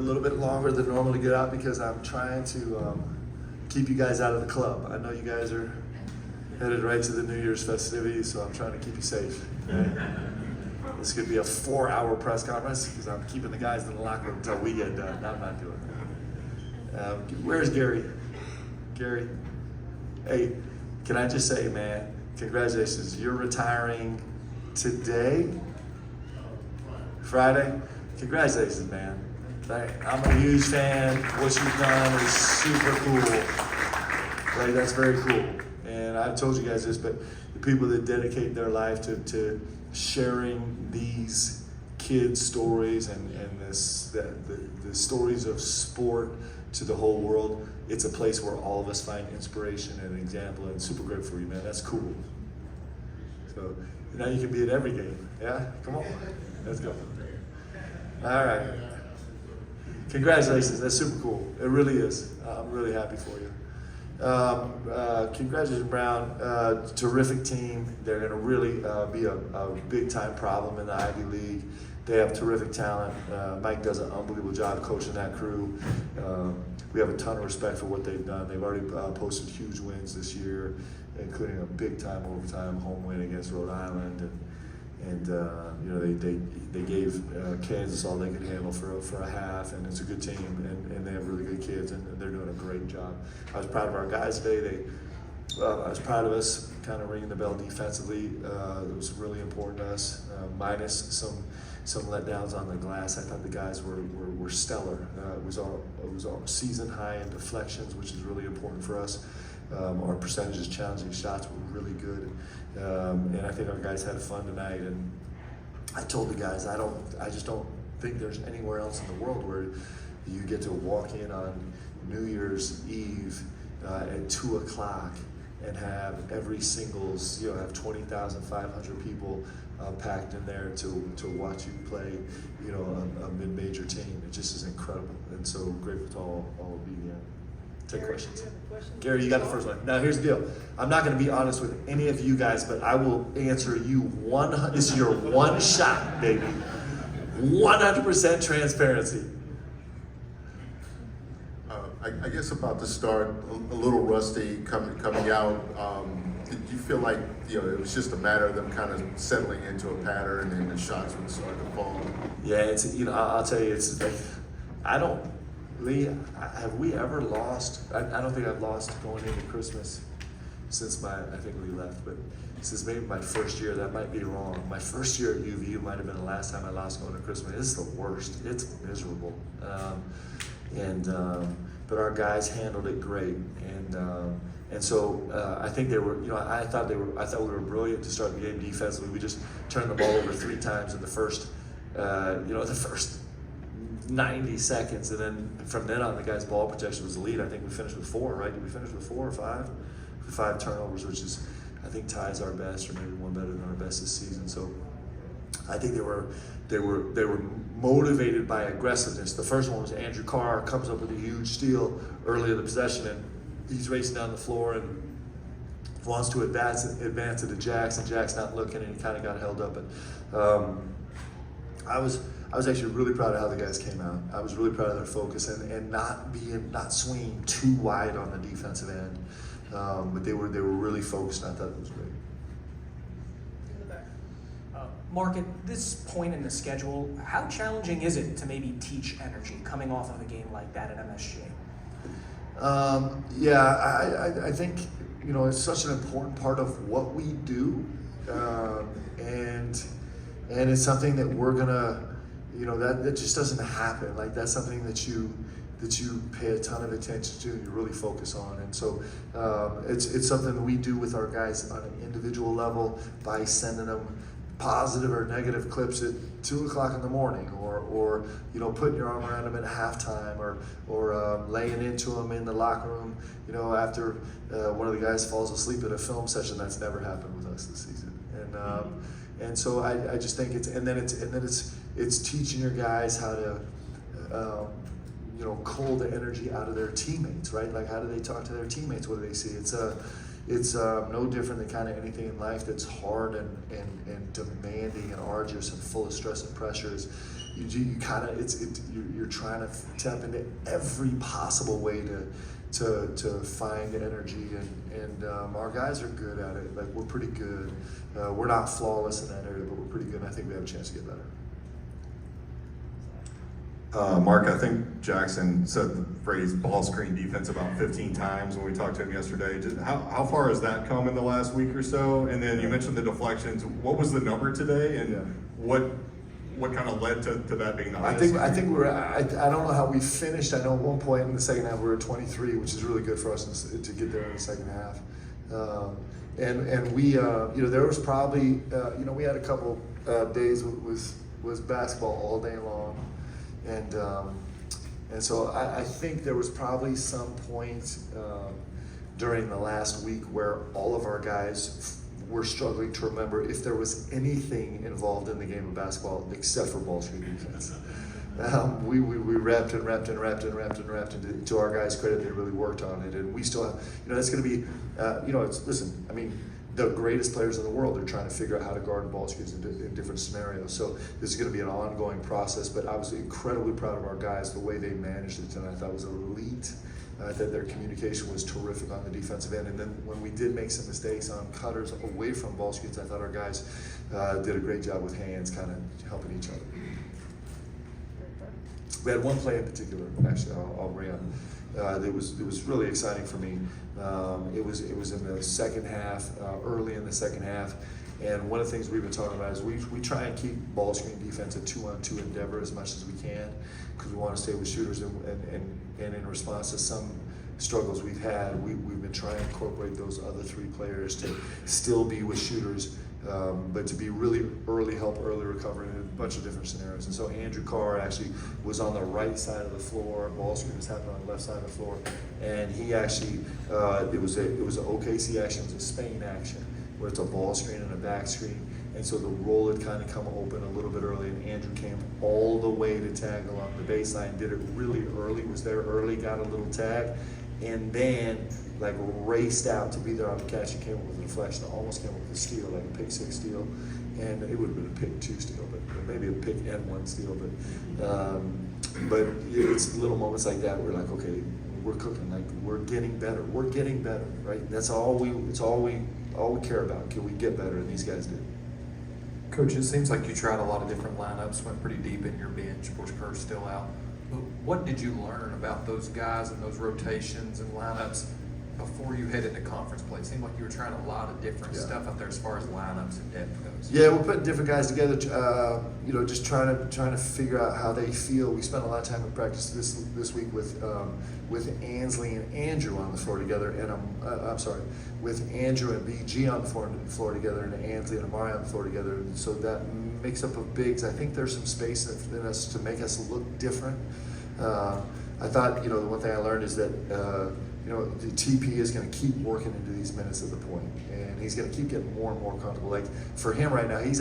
little bit longer than normal to get out because I'm trying to keep you guys out of the club. I know you guys are headed right to the New Year's festivities, so I'm trying to keep you safe. Okay? This could be a 4-hour press conference because I'm keeping the guys in the locker room until we get done. I'm not doing that. Where's Gary? Gary? Hey, can I just say, man, congratulations. You're retiring today? Friday? Congratulations, man. I'm a huge fan. What you've done is super cool. Right? That's very cool. And I've told you guys this, but the people that dedicate their life to sharing these kids' stories and the stories of sport to the whole world, it's a place where all of us find inspiration and example, and super great for you, man. That's cool. So now you can be at every game. Yeah? Come on. Let's go. All right. Congratulations. That's super cool. It really is. I'm really happy for you. Congratulations, Brown. Terrific team. They're going to really be a big-time problem in the Ivy League. They have terrific talent. Mike does an unbelievable job coaching that crew. We have a ton of respect for what they've done. They've already posted huge wins this year, including a big-time overtime home win against Rhode Island. And you know, they gave Kansas all they could handle for a half, and it's a good team, and they have really good kids, and they're doing a great job. I was proud of our guys today. I was proud of us kind of ringing the bell defensively. It was really important to us, minus some letdowns on the glass. I thought the guys were stellar. It was our season high in deflections, which is really important for us. Our percentages challenging shots were really good, and I think our guys had fun tonight. And I told the guys, I just don't think there's anywhere else in the world where you get to walk in on New Year's Eve at 2 o'clock and have every singles, you know, have 20,500 people packed in there to watch you play, you know, a mid-major team. It just is incredible, and so grateful to all of you. Take questions. Gary, you got the first one. Now, here's the deal. I'm not going to be honest with any of you guys, but I will answer you 100. This is your one shot, baby. 100% transparency. I guess about to start, a little rusty coming out. Did you feel like, you know, it was just a matter of them kind of settling into a pattern and the shots would start to fall? Yeah, it's, you know, I'll tell you, it's like, Lee, have we ever lost? I don't think I've lost going into Christmas since I think we left, but since maybe my first year. That might be wrong. My first year at UVU might have been the last time I lost going to Christmas. It's the worst. It's miserable. But our guys handled it great, and so I think they were. You know, I thought we were brilliant to start the game defensively. We just turned the ball over 3 times in the first. The first 90 seconds, and then from then on, the guy's ball protection was elite. I think we finished with 4, right? Did we finish with 4 or 5? 5 turnovers, which is, I think, ties our best, or maybe one better than our best this season. So I think they were motivated by aggressiveness. The first one was Andrew Carr comes up with a huge steal early in the possession, and he's racing down the floor and wants to advance it to Jax, and Jack's not looking, and he kind of got held up. But I was actually really proud of how the guys came out. I was really proud of their focus and not swinging too wide on the defensive end. But they were really focused, and I thought it was great. In the back. Mark, at this point in the schedule, how challenging is it to maybe teach energy coming off of a game like that at MSG? I think, you know, it's such an important part of what we do, and it's something that we're gonna, you know, that just doesn't happen. Like, that's something that you pay a ton of attention to and you really focus on. And so it's something that we do with our guys on an individual level by sending them positive or negative clips at 2 o'clock in the morning, or you know, putting your arm around them at halftime, or laying into them in the locker room, you know, after one of the guys falls asleep at a film session. That's never happened with us this season. And so I just think it's teaching your guys how to you know, cull the energy out of their teammates, right? Like, how do they talk to their teammates? What do they see? It's no different than kind of anything in life that's hard and demanding and arduous and full of stress and pressures. you kind of you're trying to tap into every possible way to find energy, and our guys are good at it. Like, we're pretty good. We're not flawless in that area, but we're pretty good, and I think we have a chance to get better. Mark, I think Jackson said the phrase ball screen defense about 15 times when we talked to him yesterday. How far has that come in the last week or so? And then you mentioned the deflections. What was the number today, and what kind of led to that being the highest? I think I don't know how we finished. I know at one point in the second half we were at 23, which is really good for us to get there in the second half. And we, there was probably, we had a couple days was basketball all day long. And so I think there was probably some point during the last week where all of our guys were struggling to remember if there was anything involved in the game of basketball except for ball screen defense. We repped and repped and repped and repped and repped, and to our guys' credit, they really worked on it. And we still have, that's going to be, listen, I mean, the greatest players in the world are trying to figure out how to guard ball screens in different scenarios. So this is going to be an ongoing process, but I was incredibly proud of our guys, the way they managed it tonight. I thought it was elite. I thought their communication was terrific on the defensive end. And then when we did make some mistakes on cutters away from ball screens, I thought our guys did a great job with hands, kind of helping each other. We had one play in particular, actually, I'll bring up. It was really exciting for me. It was in the second half, early in the second half, and one of the things we've been talking about is we try and keep ball screen defense a 2-on-2 endeavor as much as we can, because we want to stay with shooters, and in response to some struggles we've had, we've been trying to incorporate those other three players to still be with shooters, but to be really help early recovery in a bunch of different scenarios. And so Andrew Carr actually was on the right side of the floor, ball screen was happening on the left side of the floor, and he actually, it was an OKC action, it was a Spain action, where it's a ball screen and a back screen, and so the roll had kind of come open a little bit early, and Andrew came all the way to tag along the baseline, did it really early, was there early, got a little tag, and then like raced out to be there on the catch and came up with a deflection, almost came up with a steal, like a pick 6 steal, and it would have been a pick 2 steal, but maybe a pick and 1 steal, but it's little moments like that where we're like, okay, we're cooking, like we're getting better, right? That's all we care about. Can we get better? And these guys did. Coach, it seems like you tried a lot of different lineups, went pretty deep in your bench. Of course, Kerr's still out. But what did you learn about those guys and those rotations and lineups before you head into conference play? It seemed like you were trying a lot of different stuff out there as far as lineups and depth goes. Yeah, we're putting different guys together. Just trying to figure out how they feel. We spent a lot of time in practice this week with Ansley and Andrew on the floor together, and with Andrew and BG on the floor together, and Ansley and Amari on the floor together. And so that mix up of bigs, I think there's some space in us to make us look different. I thought, the one thing I learned is that the TP is going to keep working into these minutes at the point, and he's going to keep getting more and more comfortable. Like for him right now, he's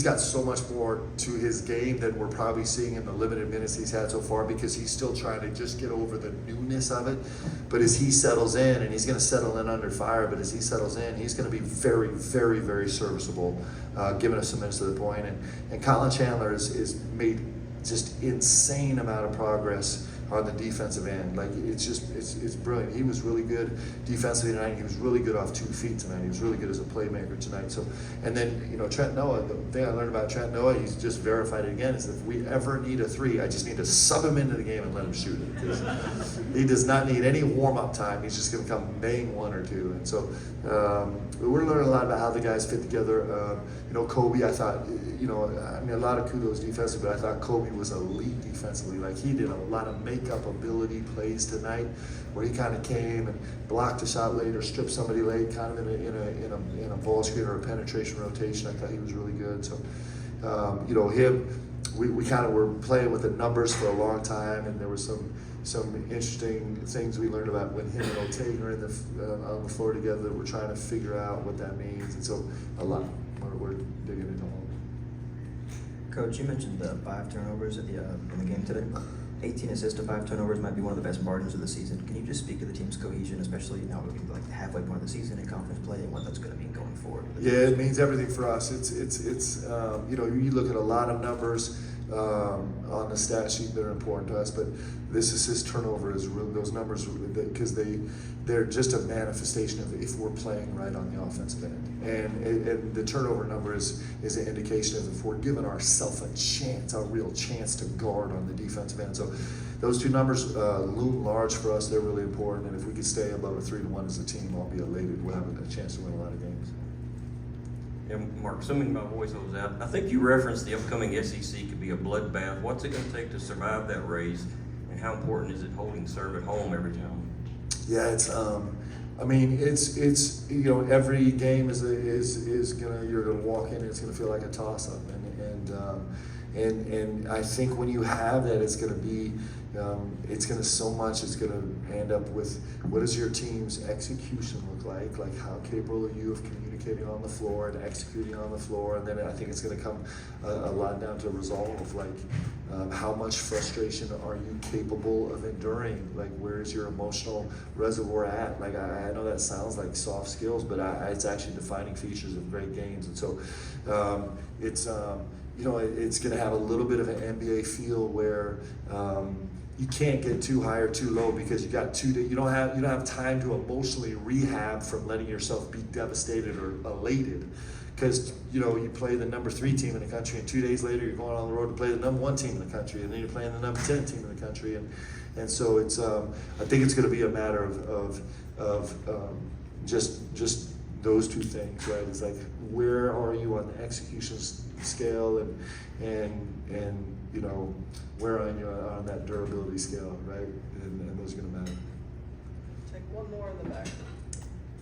got so much more to his game than we're probably seeing in the limited minutes he's had so far, because he's still trying to just get over the newness of it. But as he settles in, and he's going to settle in under fire, but as he settles in, he's going to be very, very, very serviceable, giving us some minutes to the point. And Colin Chandler is made just insane amount of progress on the defensive end. Like it's brilliant. He was really good defensively tonight. He was really good off 2 feet tonight. He was really good as a playmaker tonight. So, and then Trent Noah. The thing I learned about Trent Noah, he's just verified it again, is if we ever need a 3, I just need to sub him into the game and let him shoot it. Because he does not need any warm up time. He's just going to come bang 1 or 2. And so we're learning a lot about how the guys fit together. Kobe, I thought, a lot of kudos defensively, but I thought Kobe was elite defensively. Like he did a lot of make-up ability plays tonight, where he kind of came and blocked a shot late or stripped somebody late, kind of in a ball screen or a penetration rotation. I thought he was really good. So, we kind of were playing with the numbers for a long time, and there was some interesting things we learned about when him and O'Tague are on the floor together that we're trying to figure out what that means. And so a lot we're digging into all of it. Coach, you mentioned the 5 turnovers in the game today. 18 assists to 5 turnovers might be one of the best margins of the season. Can you just speak to the team's cohesion, especially now we're like the halfway point of the season in conference play, and what that's going to mean going forward? Yeah, it means everything for us. It's you look at a lot of numbers. on the stat sheet that are important to us, but this assist turnover is really, those numbers, because they're just a manifestation of if we're playing right on the offensive end. And the turnover number is an indication of if we're giving ourselves a chance, a real chance to guard on the defensive end. So those two numbers loom large for us. They're really important. And if we could stay above a 3-1 as a team, I'll be elated. We'll have a chance to win a lot of games. And Mark, assuming my voice holds out, I think you referenced the upcoming SEC could be a bloodbath. What's it going to take to survive that race, and how important is it holding serve at home every time? Yeah, it's I mean, it's you know, every game is gonna, you're gonna walk in and it's gonna feel like a toss up, and I think when you have that, it's gonna be it's gonna end up with what does your team's execution look like how capable are you of communicating on the floor and executing on the floor, and then I think it's gonna come a lot down to resolve, like how much frustration are you capable of enduring, like where's your emotional reservoir at, like I know that sounds like soft skills, but it's actually defining features of great games. And so it's you know, it's going to have a little bit of an NBA feel where you can't get too high or too low because you got 2 days. You don't have time to emotionally rehab from letting yourself be devastated or elated, because you know you play the number 3 team in the country, and 2 days later you're going on the road to play the number 1 team in the country, and then you're playing the number 10 team in the country, and so it's I think it's going to be a matter of just those two things, right? It's like, where are you on the execution scale, and you know, where are you on that durability scale, right? And those are going to matter. Take one more in the back.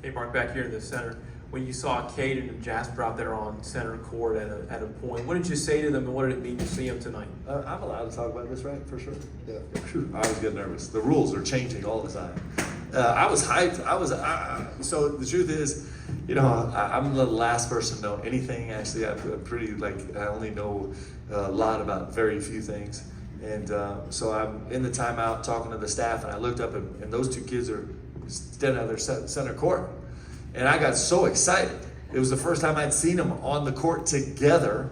Hey, Mark, back here in the center, when you saw Caden and Jasper out there on center court at a point, what did you say to them, and what did it mean to see them tonight? I'm allowed to talk about this, right? For sure. Yeah. I was getting nervous. The rules are changing all the time. I was hyped. So the truth is, you know, I'm the last person to know anything. Actually, I'm pretty, like, I only know a lot about very few things. And so I'm in the timeout talking to the staff, and I looked up, and those 2 kids are standing out there center court. And I got so excited. It was the first time I'd seen them on the court together,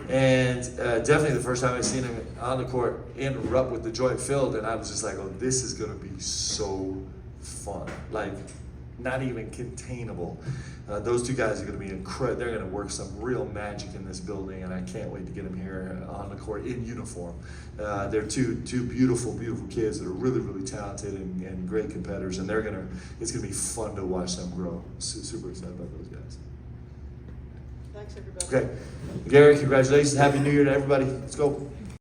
and definitely the first time I'd seen them on the court erupt with the joy filled. And I was just like, oh, this is going to be so fun. Like, not even containable. Those 2 guys are going to be incredible. They're going to work some real magic in this building, and I can't wait to get them here on the court in uniform. They're two beautiful, beautiful kids that are really, really talented and great competitors, and it's going to be fun to watch them grow. Super excited about those guys. Thanks, everybody. Okay, Gary, congratulations. Happy New Year to everybody. Let's go.